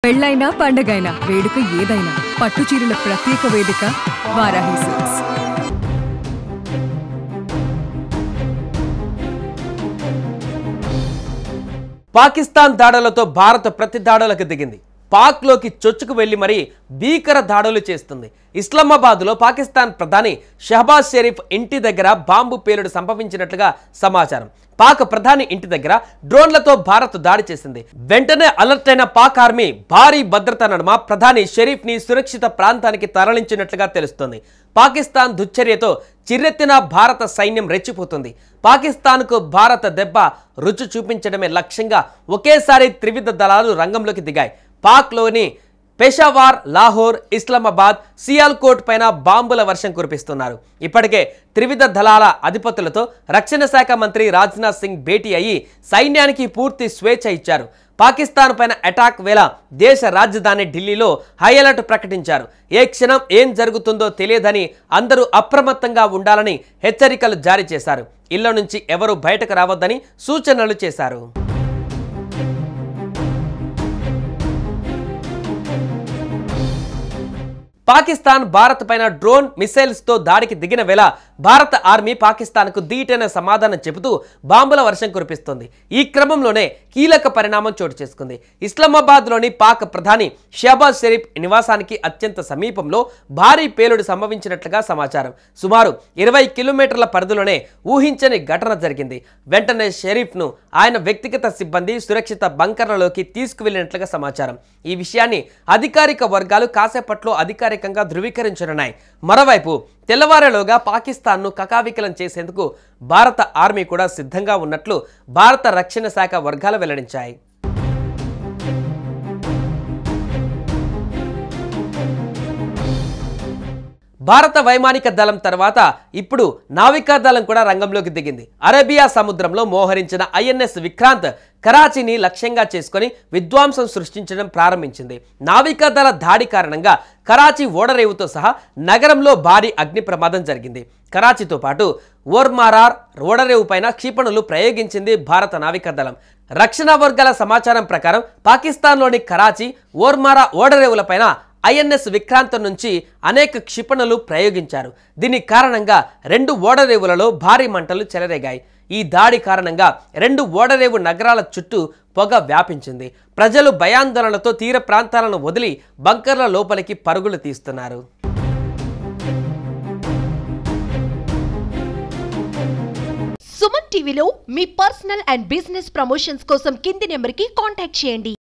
పెళ్ళైనా పండగైనా వేడుక ఏదైనా పట్టు చీరల ప్రత్యేక వేదిక వారాహి సిల్క్స్. పాకిస్తాన్ దాడులతో భారత్ ప్రతి దాడులకు దిగింది. పాక్లోకి చొచ్చుకు వెళ్లి మరీ భీకర దాడులు చేస్తుంది. ఇస్లామాబాద్లో పాకిస్తాన్ ప్రధాని షహబాజ్ షరీఫ్ ఇంటి దగ్గర బాంబు పేలుడు సంభవించినట్లుగా సమాచారం. పాక్ ప్రధాని ఇంటి దగ్గర డ్రోన్లతో భారత్ దాడి చేసింది. వెంటనే అలర్ట్ అయిన పాక్ ఆర్మీ భారీ భద్రత నడుమ ప్రధాని షరీఫ్ ని సురక్షిత ప్రాంతానికి తరలించినట్లుగా తెలుస్తోంది. పాకిస్తాన్ దుశ్చర్యతో చిర్రెత్తిన భారత సైన్యం రెచ్చిపోతుంది. పాకిస్తాన్కు భారత దెబ్బ రుచి చూపించడమే లక్ష్యంగా ఒకేసారి త్రివిధ దళాలు రంగంలోకి దిగాయి. పాక్లోని పెషావార్, లాహోర్, ఇస్లామాబాద్, సియాల్కోట్ పైన బాంబుల వర్షం కురిపిస్తున్నారు. ఇప్పటికే త్రివిధ దళాల అధిపతులతో రక్షణ శాఖ మంత్రి రాజ్నాథ్ సింగ్ భేటీ అయ్యి సైన్యానికి పూర్తి స్వేచ్ఛ ఇచ్చారు. పాకిస్తాన్ పైన అటాక్ వేళ దేశ రాజధాని ఢిల్లీలో హై అలర్ట్ ప్రకటించారు. ఏ క్షణం ఏం జరుగుతుందో తెలియదని అందరూ అప్రమత్తంగా ఉండాలని హెచ్చరికలు జారీ చేశారు. ఇళ్ల నుంచి ఎవరూ బయటకు రావద్దని సూచనలు చేశారు. పాకిస్తాన్ భారత్ పైన డ్రోన్ మిసైల్స్ తో దాడికి దిగిన వేళ భారత ఆర్మీ పాకిస్తాన్ కు దీటైన సమాధానం చెబుతూ బాంబుల వర్షం కురిపిస్తోంది. ఈ క్రమంలోనే కీలక పరిణామం చోటు చేసుకుంది. ఇస్లామాబాద్ లోని పాక్ ప్రధాని షహబాజ్ షరీఫ్ నివాసానికి అత్యంత సమీపంలో భారీ పేలుడు సంభవించినట్లుగా సమాచారం. సుమారు 20 కిలోమీటర్ల పరిధిలోనే ఊహించని ఘటన జరిగింది. వెంటనే షరీఫ్ ను ఆయన వ్యక్తిగత సిబ్బంది సురక్షిత బంకర్లలోకి తీసుకువెళ్లినట్లుగా సమాచారం. ఈ విషయాన్ని అధికారిక వర్గాలు కాసేపట్లో అధికారికంగా ధృవీకరించనున్నాయి. మరోవైపు తెల్లవారేలోగా పాకిస్తాన్ను కకావికలం చేసేందుకు భారత ఆర్మీ కూడా సిద్ధంగా ఉన్నట్లు భారత రక్షణ శాఖ వర్గాలు వెల్లడించాయి. భారత వైమానిక దళం తర్వాత ఇప్పుడు నావికా దళం కూడా రంగంలోకి దిగింది. అరేబియా సముద్రంలో మోహరించిన ఐఎన్ఎస్ విక్రాంత్ కరాచీని లక్ష్యంగా చేసుకుని విధ్వంసం సృష్టించడం ప్రారంభించింది. నావికా దళ దాడి కారణంగా కరాచీ ఓడరేవుతో సహా నగరంలో భారీ అగ్ని ప్రమాదం జరిగింది. కరాచీతో పాటు ఓర్మారార్ ఓడరేవు పైన క్షిపణులు ప్రయోగించింది భారత నావికా దళం. రక్షణ వర్గాల సమాచారం ప్రకారం పాకిస్తాన్లోని కరాచీ, ఓర్మారా ఓడరేవులపైన ఐఎన్ఎస్ విక్రాంత్ నుంచి అనేక క్షిపణులు ప్రయోగించారు. దీని కారణంగా 2 ఓడరేవులలో భారీ మంటలు చెలరేగాయి. ఈ దాడి కారణంగా 2 ఓడరేవు నగరాల చుట్టూ పొగ వ్యాపించింది. ప్రజలు భయాందోళనలతో తీర ప్రాంతాలను వదిలి బంకర్ల లోపలికి పరుగులు తీస్తున్నారు. సుమన్ టీవీలో మీ పర్సనల్ అండ్ బిజినెస్ ప్రమోషన్స్ కోసం కింది నెంబర్కి కాంటాక్ట్ చేయండి.